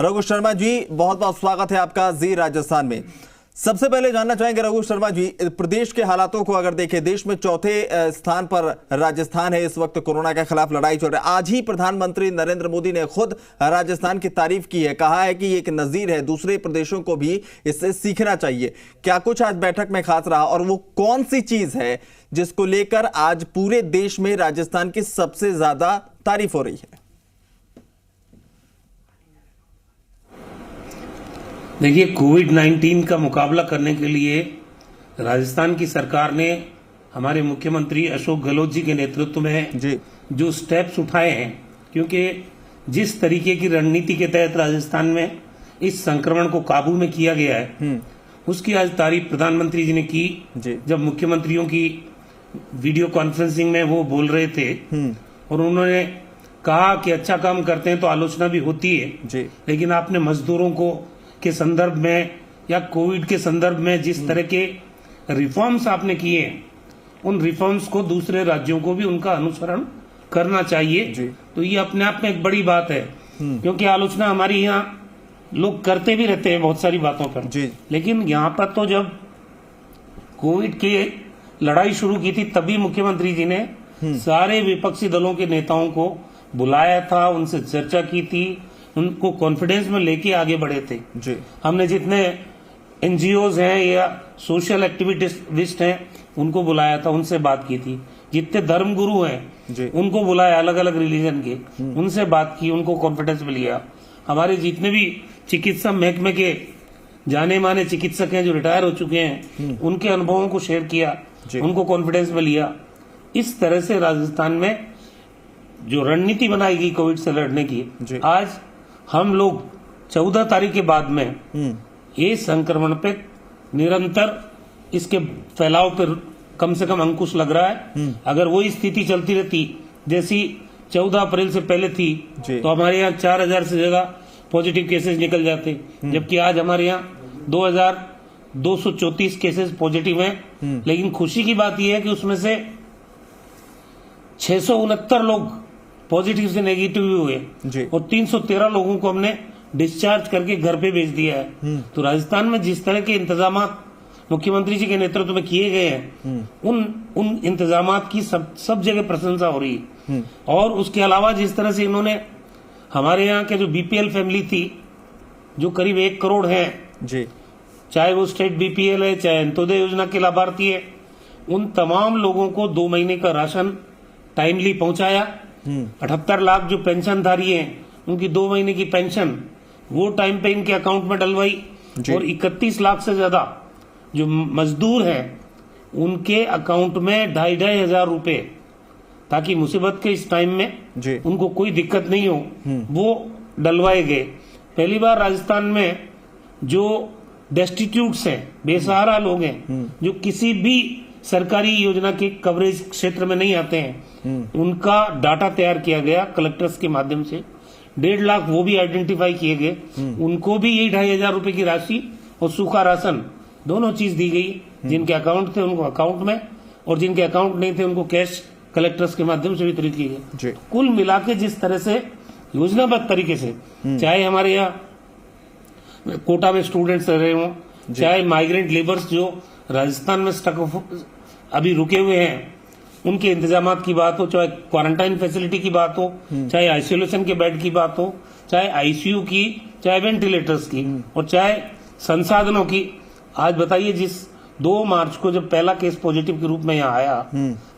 रघु शर्मा जी, बहुत बहुत स्वागत है आपका जी राजस्थान में। सबसे पहले जानना चाहेंगे रघु शर्मा जी, प्रदेश के हालातों को अगर देखें, देश में चौथे स्थान पर राजस्थान है इस वक्त, कोरोना के खिलाफ लड़ाई चल रही है। आज ही प्रधानमंत्री नरेंद्र मोदी ने खुद राजस्थान की तारीफ की है, कहा है कि ये एक नजीर है, दूसरे प्रदेशों को भी इससे सीखना चाहिए। क्या कुछ आज बैठक में खास रहा और वो कौन सी चीज है जिसको लेकर आज पूरे देश में राजस्थान की सबसे ज्यादा तारीफ हो रही है? देखिए, कोविड-19 का मुकाबला करने के लिए राजस्थान की सरकार ने हमारे मुख्यमंत्री अशोक गहलोत जी के नेतृत्व में जो स्टेप्स उठाए हैं, क्योंकि जिस तरीके की रणनीति के तहत राजस्थान में इस संक्रमण को काबू में किया गया है, उसकी आज तारीफ प्रधानमंत्री जी ने की। जब मुख्यमंत्रियों की वीडियो कॉन्फ्रेंसिंग में वो बोल रहे थे और उन्होंने कहा कि अच्छा काम करते हैं तो आलोचना भी होती है, लेकिन आपने मजदूरों को के संदर्भ में या कोविड के संदर्भ में जिस तरह के रिफॉर्म्स आपने किए, उन रिफॉर्म्स को दूसरे राज्यों को भी उनका अनुसरण करना चाहिए। तो ये अपने आप में एक बड़ी बात है, क्योंकि आलोचना हमारी यहाँ लोग करते भी रहते हैं बहुत सारी बातों पर, लेकिन यहाँ पर तो जब कोविड की लड़ाई शुरू की थी तभी मुख्यमंत्री जी ने सारे विपक्षी दलों के नेताओं को बुलाया था, उनसे चर्चा की थी, उनको कॉन्फिडेंस में लेके आगे बढ़े थे। हमने जितने एनजीओज हैं या सोशल एक्टिविस्ट हैं उनको बुलाया था, उनसे बात की थी। जितने धर्मगुरु हैं उनको बुलाया, अलग अलग रिलीजन के, उनसे बात की, उनको कॉन्फिडेंस में लिया। हमारे जितने भी चिकित्सा महकमे के जाने माने चिकित्सक हैं जो रिटायर हो चुके हैं, उनके अनुभवों को शेयर किया, उनको कॉन्फिडेंस में लिया। इस तरह से राजस्थान में जो रणनीति बनाई गई कोविड से लड़ने की, आज हम लोग 14 तारीख के बाद में ये संक्रमण पे निरंतर इसके फैलाव पर कम से कम अंकुश लग रहा है। अगर वही स्थिति चलती रहती जैसी 14 अप्रैल से पहले थी तो हमारे यहाँ 4000 से ज्यादा पॉजिटिव केसेस निकल जाते, जबकि आज हमारे यहाँ 2234 केसेस पॉजिटिव हैं। लेकिन खुशी की बात यह है कि उसमें से 669 लोग पॉजिटिव से नेगेटिव हुए और 313 लोगों को हमने डिस्चार्ज करके घर पे भेज दिया है। तो राजस्थान में जिस तरह के इंतजाम मुख्यमंत्री जी के नेतृत्व में किए गए हैं, उन इंतजामात की सब जगह प्रशंसा हो रही है। और उसके अलावा जिस तरह से इन्होंने हमारे यहाँ के जो बीपीएल फैमिली थी, जो करीब 1 करोड़ है, चाहे वो स्टेट बीपीएल है चाहे अंत्योदय योजना के लाभार्थी है, उन तमाम लोगों को 2 महीने का राशन टाइमली पहुंचाया। 78 लाख जो पेंशनधारी हैं उनकी 2 महीने की पेंशन वो टाइम पे इनके अकाउंट में डलवाई, और 31 लाख से ज्यादा जो मजदूर हैं उनके अकाउंट में 2,500 हजार रुपए, ताकि मुसीबत के इस टाइम में उनको कोई दिक्कत नहीं हो, वो डलवाए गए। पहली बार राजस्थान में जो डेस्टिट्यूट्स हैं, बेसहारा लोग हैं, जो किसी भी सरकारी योजना के कवरेज क्षेत्र में नहीं आते हैं, उनका डाटा तैयार किया गया कलेक्टर्स के माध्यम से। 1.5 लाख वो भी आइडेंटिफाई किए गए, उनको भी यही 2,500 रुपए की राशि और सूखा राशन दोनों चीज दी गई। जिनके अकाउंट थे उनको अकाउंट में, और जिनके अकाउंट नहीं थे उनको कैश कलेक्टर्स के माध्यम से वितरित किए गए। कुल मिला के जिस तरह से योजनाबद्ध तरीके से, चाहे हमारे यहाँ कोटा में स्टूडेंट्स रह रहे हों, चाहे माइग्रेंट लेबर्स जो राजस्थान में अभी रुके हुए हैं, उनके इंतजामात की बात हो, चाहे क्वारंटाइन फैसिलिटी की बात हो, चाहे आइसोलेशन के बेड की बात हो, चाहे आईसीयू की, चाहे वेंटिलेटर्स की, और चाहे संसाधनों की। आज बताइए, जिस 2 मार्च को जब पहला केस पॉजिटिव के रूप में यहाँ आया,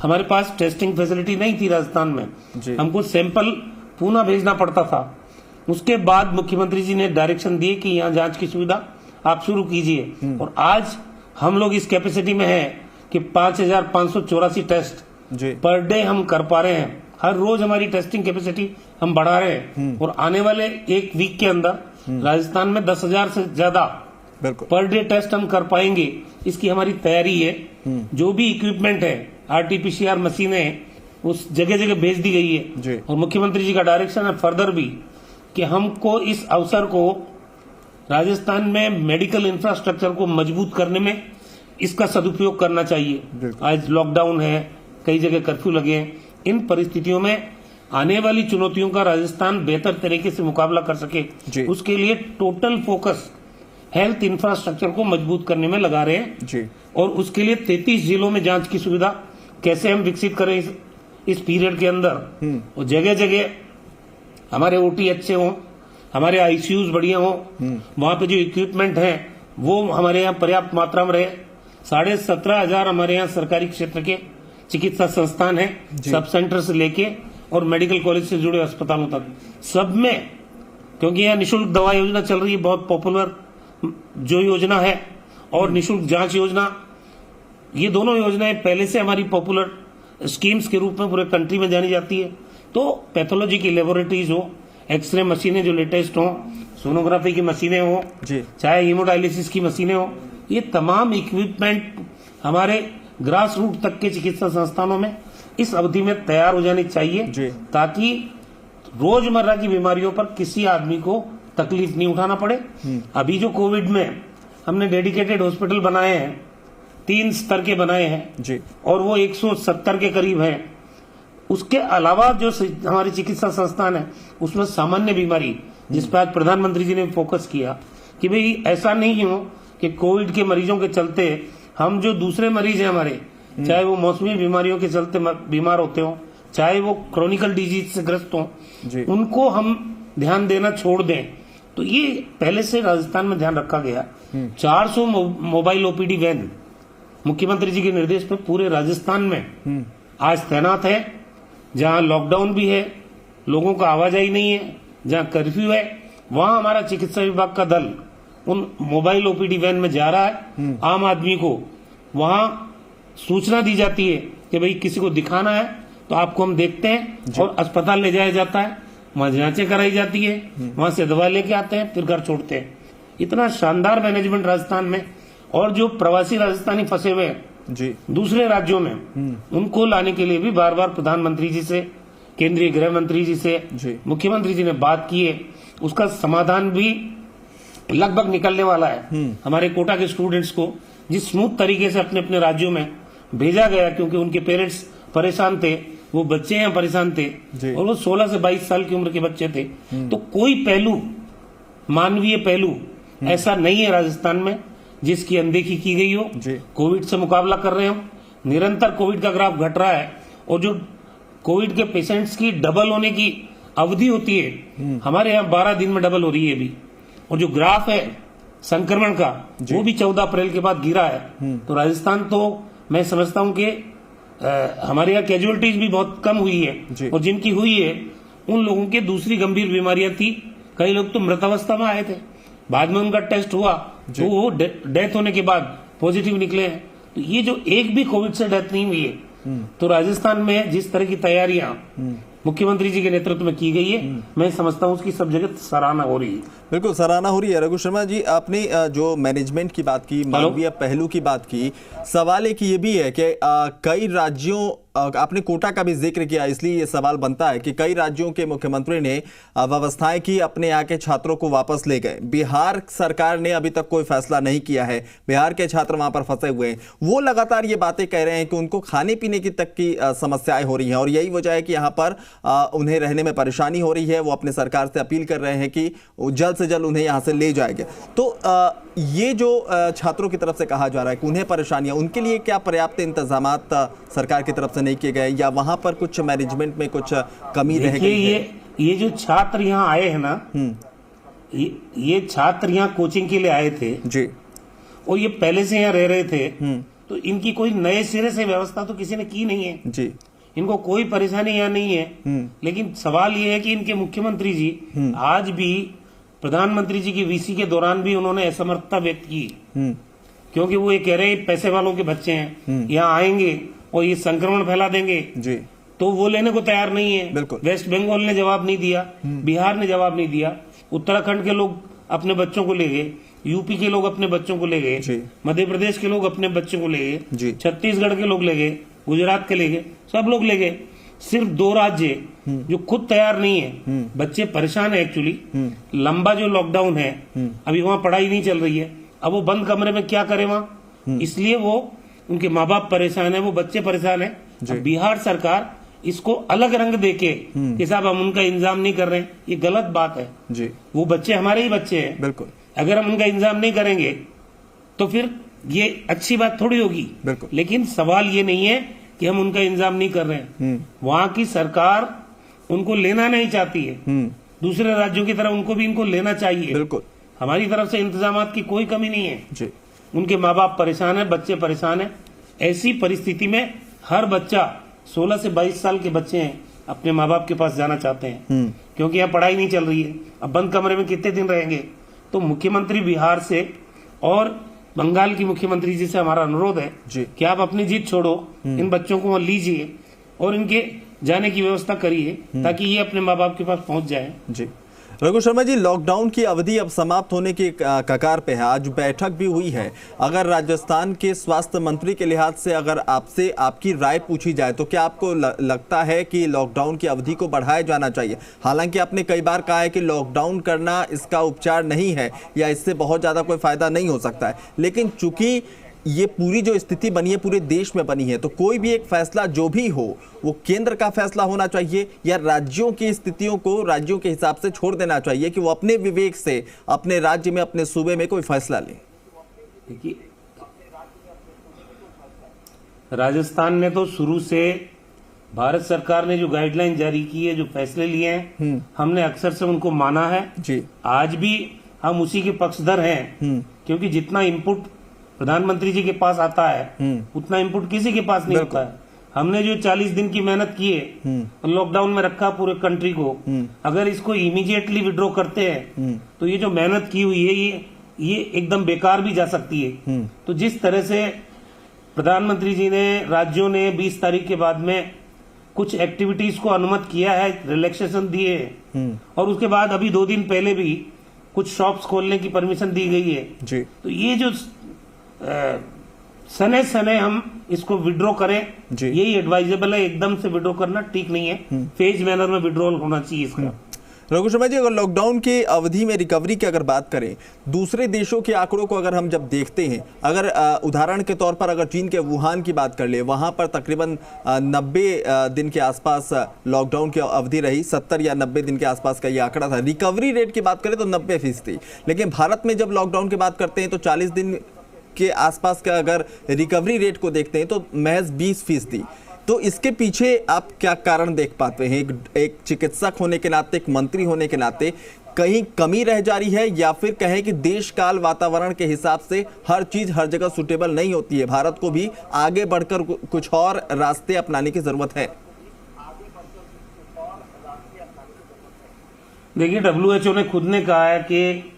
हमारे पास टेस्टिंग फैसिलिटी नहीं थी राजस्थान में, हमको सैंपल पुणे भेजना पड़ता था। उसके बाद मुख्यमंत्री जी ने डायरेक्शन दिए कि यहाँ जांच की सुविधा आप शुरू कीजिए, और आज हम लोग इस कैपेसिटी में हैं कि 5,584 टेस्ट पर डे हम कर पा रहे हैं। हर रोज हमारी टेस्टिंग कैपेसिटी हम बढ़ा रहे हैं, और आने वाले 1 वीक के अंदर राजस्थान में 10,000 से ज्यादा पर डे टेस्ट हम कर पाएंगे। इसकी हमारी तैयारी है। जो भी इक्विपमेंट है, आरटीपीसीआर मशीनें उस जगह जगह भेज दी गई है, और मुख्यमंत्री जी का डायरेक्शन है फर्दर भी कि हमको इस अवसर को राजस्थान में मेडिकल इंफ्रास्ट्रक्चर को मजबूत करने में इसका सदुपयोग करना चाहिए। आज लॉकडाउन है, कई जगह कर्फ्यू लगे हैं, इन परिस्थितियों में आने वाली चुनौतियों का राजस्थान बेहतर तरीके से मुकाबला कर सके, उसके लिए टोटल फोकस हेल्थ इंफ्रास्ट्रक्चर को मजबूत करने में लगा रहे हैं जी। और उसके लिए 33 जिलों में जांच की सुविधा कैसे हम विकसित करें इस पीरियड के अंदर, और जगह जगह हमारे ओटी अच्छे हों, हमारे आईसीयूज बढ़िया हों, वहां पे जो इक्विपमेंट है वो हमारे यहाँ पर्याप्त मात्रा में रहे। 17,500 हमारे यहाँ सरकारी क्षेत्र के चिकित्सा संस्थान है, सब सेंटर से लेके और मेडिकल कॉलेज से जुड़े अस्पतालों तक, सब में, क्योंकि यहाँ निःशुल्क दवा योजना चल रही है, बहुत पॉपुलर जो योजना है, और निःशुल्क जांच योजना, ये दोनों योजनाएं पहले से हमारी पॉपुलर स्कीम्स के रूप में पूरे कंट्री में जानी जाती है। तो पैथोलॉजी की लेबोरेटरीज हो, एक्सरे मशीनें जो लेटेस्ट हो, सोनोग्राफी की मशीनें हो, चाहे हीमोडायलिसिस की मशीनें हो, ये तमाम इक्विपमेंट हमारे ग्रास रूट तक के चिकित्सा संस्थानों में इस अवधि में तैयार हो जानी चाहिए, ताकि रोजमर्रा की बीमारियों पर किसी आदमी को तकलीफ नहीं उठाना पड़े। अभी जो कोविड में हमने डेडिकेटेड हॉस्पिटल बनाए हैं, 3 स्तर के बनाए हैं और वो 170 के करीब हैं। उसके अलावा जो हमारे चिकित्सा संस्थान है उसमें सामान्य बीमारी, जिस पर आज प्रधानमंत्री जी ने फोकस किया कि भाई ऐसा नहीं हो कि कोविड के मरीजों के चलते हम जो दूसरे मरीज हैं हमारे, चाहे वो मौसमी बीमारियों के चलते बीमार होते हो, चाहे वो क्रोनिकल डिजीज से ग्रस्त हो, उनको हम ध्यान देना छोड़ दें। तो ये पहले से राजस्थान में ध्यान रखा गया। 400 मोबाइल ओपीडी वैन मुख्यमंत्री जी के निर्देश पर पूरे राजस्थान में आज तैनात है। जहां लॉकडाउन भी है, लोगों का आवाजाही नहीं है, जहां कर्फ्यू है, वहां हमारा चिकित्सा विभाग का दल उन मोबाइल ओपीडी वैन में जा रहा है। आम आदमी को वहां सूचना दी जाती है कि भाई किसी को दिखाना है तो आपको हम देखते हैं, और अस्पताल ले जाया जाता है, वहां जांचें कराई जाती है, वहां से दवा लेके आते हैं, फिर घर छोड़ते हैं। इतना शानदार मैनेजमेंट राजस्थान में। और जो प्रवासी राजस्थानी फंसे हुए हैं दूसरे राज्यों में, उनको लाने के लिए भी बार बार प्रधानमंत्री जी से, केंद्रीय गृह मंत्री जी से मुख्यमंत्री जी ने बात की है। उसका समाधान भी लगभग निकलने वाला है। हमारे कोटा के स्टूडेंट्स को जिस स्मूथ तरीके से अपने अपने राज्यों में भेजा गया, क्योंकि उनके पेरेंट्स परेशान थे, वो बच्चे यहाँ परेशान थे, और वो 16 से 22 साल की उम्र के बच्चे थे। तो कोई पहलू, मानवीय पहलू ऐसा नहीं है राजस्थान में जिसकी अनदेखी की गई हो। कोविड से मुकाबला कर रहे हैं हम, निरंतर कोविड का ग्राफ घट रहा है, और जो कोविड के पेशेंट्स की डबल होने की अवधि होती है, हमारे यहाँ 12 दिन में डबल हो रही है अभी। और जो ग्राफ है संक्रमण का, वो भी 14 अप्रैल के बाद गिरा है। तो राजस्थान, तो मैं समझता हूं कि हमारे यहाँ कैजुअलिटीज भी बहुत कम हुई है, और जिनकी हुई है उन लोगों के दूसरी गंभीर बीमारियां थी। कई लोग तो मृतावस्था में आए थे, बाद में उनका टेस्ट हुआ तो वो डेथ होने के बाद पॉजिटिव निकले हैं। तो ये जो एक भी कोविड से डेथ नहीं हुई है, तो राजस्थान में जिस तरह की तैयारियां मुख्यमंत्री जी के नेतृत्व में की गई है, मैं समझता हूं उसकी सब जगह सराहना हो रही है। बिल्कुल सराहना हो रही है। रघु शर्मा जी, आपने जो मैनेजमेंट की बात की, मानवीय पहलू की बात की, सवाल एक ये भी है कि कई राज्यों, आपने कोटा का भी जिक्र किया, इसलिए ये सवाल बनता है कि कई राज्यों के मुख्यमंत्री ने व्यवस्थाएं की, अपने यहाँ के छात्रों को वापस ले गए। बिहार सरकार ने अभी तक कोई फैसला नहीं किया है, बिहार के छात्र वहां पर फंसे हुए हैं। वो लगातार ये बातें कह रहे हैं कि उनको खाने पीने की तक की समस्याएं हो रही हैं, और यही वजह है कि यहाँ पर उन्हें रहने में परेशानी हो रही है। वो अपने सरकार से अपील कर रहे हैं कि जल्द से जल्द उन्हें यहाँ से ले जाएंगे। तो ये जो छात्रों की तरफ से कहा जा रहा है कि उन्हें परेशानियां, उनके लिए क्या पर्याप्त इंतजामात सरकार की तरफ से नहीं किए गए, या वहां पर कुछ मैनेजमेंट में कुछ कमी रह गई है? ये जो छात्र यहाँ आए हैं ना, ये छात्र यहाँ कोचिंग के लिए आए थे जी, और ये पहले से यहाँ रह रहे थे। तो इनकी कोई नए सिरे से व्यवस्था तो किसी ने की नहीं है जी, इनको कोई परेशानी यहाँ नहीं है। लेकिन सवाल ये है कि इनके मुख्यमंत्री जी आज भी, प्रधानमंत्री जी की वीसी के दौरान भी उन्होंने असमर्थता व्यक्त की, क्योंकि वो ये कह रहे हैं पैसे वालों के बच्चे हैं, यहाँ आएंगे और ये संक्रमण फैला देंगे जी, तो वो लेने को तैयार नहीं है। वेस्ट बंगाल ने जवाब नहीं दिया, बिहार ने जवाब नहीं दिया, उत्तराखंड के लोग अपने बच्चों को ले गए, यूपी के लोग अपने बच्चों को ले गए, मध्य प्रदेश के लोग अपने बच्चों को ले गए, छत्तीसगढ़ के लोग ले गए, गुजरात के ले गए, सब लोग ले गए। सिर्फ 2 राज्य जो खुद तैयार नहीं है, बच्चे परेशान है एक्चुअली। लंबा जो लॉकडाउन है, अभी वहां पढ़ाई नहीं चल रही है, अब वो बंद कमरे में क्या करे वहां, इसलिए वो उनके माँ बाप परेशान है, वो बच्चे परेशान है। बिहार सरकार इसको अलग रंग देके कि साहब हम उनका इंतजाम नहीं कर रहे हैं, ये गलत बात है जी। वो बच्चे हमारे ही बच्चे हैं, बिल्कुल। अगर हम उनका इंतजाम नहीं करेंगे तो फिर ये अच्छी बात थोड़ी होगी। बिल्कुल। लेकिन सवाल ये नहीं है कि हम उनका इंतजाम नहीं कर रहे हैं, वहां की सरकार उनको लेना नहीं चाहती है, दूसरे राज्यों की तरह उनको भी इनको लेना चाहिए। बिल्कुल। हमारी तरफ से इंतजामात की कोई कमी नहीं है जी। उनके माँ बाप परेशान है, बच्चे परेशान है। ऐसी परिस्थिति में हर बच्चा 16 से 22 साल के बच्चे हैं अपने माँ बाप के पास जाना चाहते हैं, क्योंकि यहाँ पढ़ाई नहीं चल रही है। अब बंद कमरे में कितने दिन रहेंगे? तो मुख्यमंत्री बिहार से और बंगाल की मुख्यमंत्री जी से हमारा अनुरोध है कि आप अपनी जीत छोड़ो, इन बच्चों को वहां लीजिए और इनके जाने की व्यवस्था करिए ताकि ये अपने माँ बाप के पास पहुंच जाए। जी। रघु शर्मा जी, लॉकडाउन की अवधि अब समाप्त होने की कगार पे है, आज बैठक भी हुई है। अगर राजस्थान के स्वास्थ्य मंत्री के लिहाज से अगर आपसे आपकी राय पूछी जाए तो क्या आपको लगता है कि लॉकडाउन की अवधि को बढ़ाया जाना चाहिए? हालांकि आपने कई बार कहा है कि लॉकडाउन करना इसका उपचार नहीं है या इससे बहुत ज़्यादा कोई फायदा नहीं हो सकता है, लेकिन चूंकि ये पूरी जो स्थिति बनी है पूरे देश में बनी है, तो कोई भी एक फैसला जो भी हो वो केंद्र का फैसला होना चाहिए या राज्यों की स्थितियों को राज्यों के हिसाब से छोड़ देना चाहिए कि वो अपने विवेक से अपने राज्य में अपने सूबे में कोई फैसला ले? देखिए, राजस्थान में तो शुरू से भारत सरकार ने जो गाइडलाइन जारी की है, जो फैसले लिए हैं, हमने अक्सर से उनको माना है जी। आज भी हम उसी के पक्षधर हैं, क्योंकि जितना इनपुट प्रधानमंत्री जी के पास आता है उतना इनपुट किसी के पास नहीं होता है। हमने जो 40 दिन की मेहनत की है, लॉकडाउन में रखा पूरे कंट्री को, अगर इसको इमीडिएटली विड्रॉ करते हैं तो ये जो मेहनत की हुई है ये एकदम बेकार भी जा सकती है। तो जिस तरह से प्रधानमंत्री जी ने, राज्यों ने 20 तारीख के बाद में कुछ एक्टिविटीज को अनुमति किया है, रिलैक्सेशन दिए है, और उसके बाद अभी 2 दिन पहले भी कुछ शॉप्स खोलने की परमिशन दी गई है जी। तो ये जो सने सने हम इसको विड्रॉ करें, यही एडवाइजेबल है। एकदम से विड्रॉ करना ठीक नहीं है, फेज मैनर में विड्रॉल होना चाहिए इसका। रघु शर्मा जी, अगर लॉकडाउन की अवधि में रिकवरी की अगर बात करें, दूसरे देशों के आंकड़ों को अगर हम जब देखते हैं, अगर उदाहरण के तौर पर अगर चीन के वुहान की बात कर ले, वहां पर तकरीबन 90 दिन के आसपास लॉकडाउन की अवधि रही, 70 या 90 दिन के आसपास का ये आंकड़ा था। रिकवरी रेट की बात करें तो 90%। लेकिन भारत में जब लॉकडाउन की बात करते हैं तो 40 दिन के आसपास का अगर रिकवरी रेट को देखते हैं तो महज 20%। तो इसके पीछे आप क्या कारण देख पाते हैं? एक चिकित्सक होने के नाते, एक मंत्री होने के नाते कहीं कमी रह जा रही है या फिर कहें कि देश काल वातावरण के हिसाब से हर चीज हर जगह सुटेबल नहीं होती है, भारत को भी आगे बढ़कर कुछ और रास्ते अपनाने की जरूरत है? देखिए, WHO ने खुद ने कहा है कि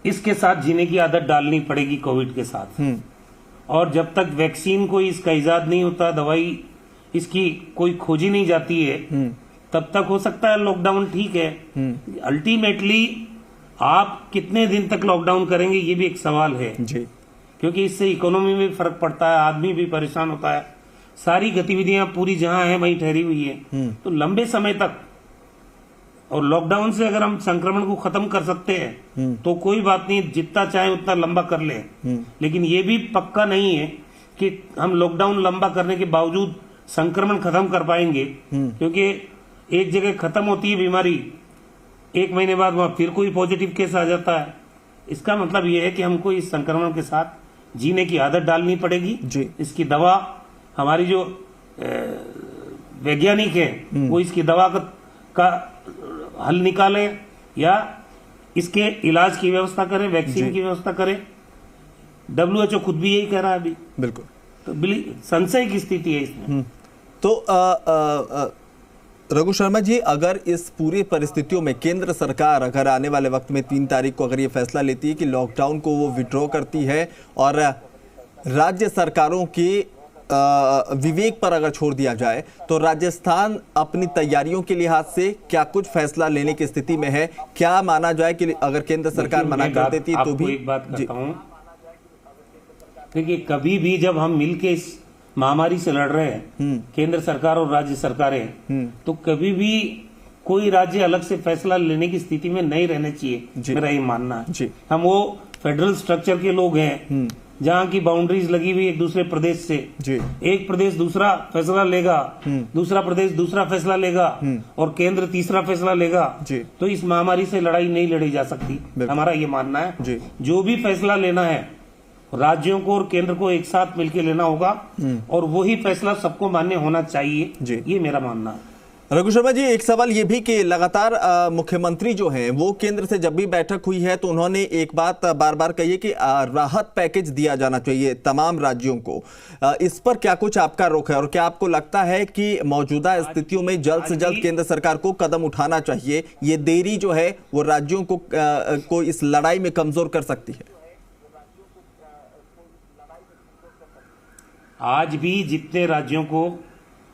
इसके साथ जीने की आदत डालनी पड़ेगी, कोविड के साथ। और जब तक वैक्सीन कोई इसका इजाद नहीं होता, दवाई इसकी कोई खोजी नहीं जाती है, तब तक हो सकता है लॉकडाउन ठीक है। अल्टीमेटली आप कितने दिन तक लॉकडाउन करेंगे ये भी एक सवाल है जी। क्योंकि इससे इकोनॉमी में फर्क पड़ता है, आदमी भी परेशान होता है, सारी गतिविधियां पूरी जहां है वहीं ठहरी हुई है। तो लंबे समय तक, और लॉकडाउन से अगर हम संक्रमण को खत्म कर सकते हैं तो कोई बात नहीं, जितना चाहे उतना लंबा कर ले। लेकिन ये भी पक्का नहीं है कि हम लॉकडाउन लंबा करने के बावजूद संक्रमण खत्म कर पाएंगे, क्योंकि एक जगह खत्म होती है बीमारी, 1 महीने बाद वहां फिर कोई पॉजिटिव केस आ जाता है। इसका मतलब ये है कि हमको इस संक्रमण के साथ जीने की आदत डालनी पड़ेगी जी। इसकी दवा, हमारी जो वैज्ञानिक है वो इसकी दवा का हल निकालें या इसके इलाज की व्यवस्था करें, वैक्सीन की व्यवस्था करें। WHO खुद भी यही कह रहा है अभी। बिल्कुल। तो संशय की स्थिति है इसमें। तो रघु शर्मा जी, अगर इस पूरी परिस्थितियों में केंद्र सरकार अगर आने वाले वक्त में 3 तारीख को अगर ये फैसला लेती है कि लॉकडाउन को वो विड्रॉ करती है और राज्य सरकारों की विवेक पर अगर छोड़ दिया जाए, तो राजस्थान अपनी तैयारियों के लिहाज से क्या कुछ फैसला लेने की स्थिति में है? क्या माना जाए कि अगर केंद्र सरकार मना कर देती तो भी? एक बात कहता हूं, देखिए, कभी भी जब हम मिलके इस महामारी से लड़ रहे हैं, केंद्र सरकार और राज्य सरकारें, तो कभी भी कोई राज्य अलग से फैसला लेने की स्थिति में नहीं रहने चाहिए, मेरा ये मानना है। हम वो फेडरल स्ट्रक्चर के लोग हैं जहाँ की बाउंड्रीज लगी हुई एक दूसरे प्रदेश से जी। एक प्रदेश दूसरा फैसला लेगा, दूसरा प्रदेश दूसरा फैसला लेगा और केंद्र तीसरा फैसला लेगा जी। तो इस महामारी से लड़ाई नहीं लड़ी जा सकती। हमारा ये मानना है जी। जो भी फैसला लेना है राज्यों को और केंद्र को एक साथ मिलकर लेना होगा और वही फैसला सबको मान्य होना चाहिए, ये मेरा मानना है। रघु शर्मा जी, एक सवाल ये भी कि लगातार मुख्यमंत्री जो हैं वो केंद्र से जब भी बैठक हुई है तो उन्होंने एक बात बार बार कही है कि राहत पैकेज दिया जाना चाहिए तमाम राज्यों को। इस पर क्या कुछ आपका रुख है और क्या आपको लगता है कि मौजूदा स्थितियों में जल्द से जल्द केंद्र सरकार को कदम उठाना चाहिए? ये देरी जो है वो राज्यों को इस लड़ाई में कमजोर कर सकती है? आज भी जितने राज्यों को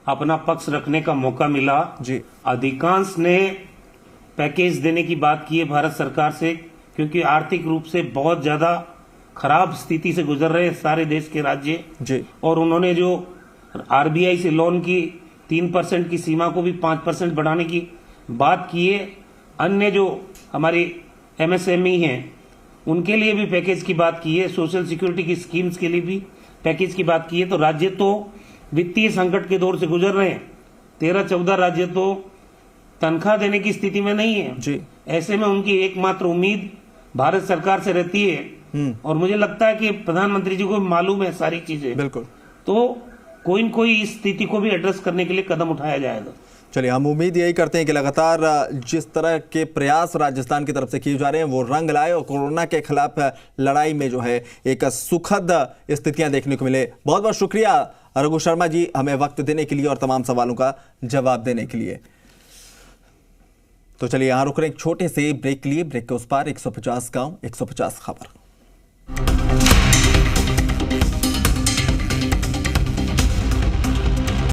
अपना पक्ष रखने का मौका मिला जी, अधिकांश ने पैकेज देने की बात की है भारत सरकार से, क्योंकि आर्थिक रूप से बहुत ज्यादा खराब स्थिति से गुजर रहे सारे देश के राज्य जी। और उन्होंने जो आरबीआई से लोन की 3% की सीमा को भी 5% बढ़ाने की बात की है। अन्य जो हमारे एमएसएमई हैं उनके लिए भी पैकेज की बात की है, सोशल सिक्योरिटी की स्कीम्स के लिए भी पैकेज की बात की है। तो राज्य तो वित्तीय संकट के दौर से गुजर रहे हैं। 13-14 राज्य तो तनख्वाह देने की स्थिति में नहीं है जी। ऐसे में उनकी एकमात्र उम्मीद भारत सरकार से रहती है और मुझे लगता है कि प्रधानमंत्री जी को मालूम है सारी चीजें, बिल्कुल, तो कोई न कोई इस स्थिति को भी एड्रेस करने के लिए कदम उठाया जाएगा। चलिए, हम उम्मीद यही करते हैं कि लगातार जिस तरह के प्रयास राजस्थान की तरफ से किए जा रहे हैं वो रंग लाए और कोरोना के खिलाफ लड़ाई में जो है एक सुखद स्थितियां देखने को मिले। बहुत बहुत शुक्रिया रघु शर्मा जी, हमें वक्त देने के लिए और तमाम सवालों का जवाब देने के लिए। तो चलिए यहां रुक रहे हैं एक छोटे से ब्रेक के लिए। ब्रेक के उस पार 150 गांव 150 खबर।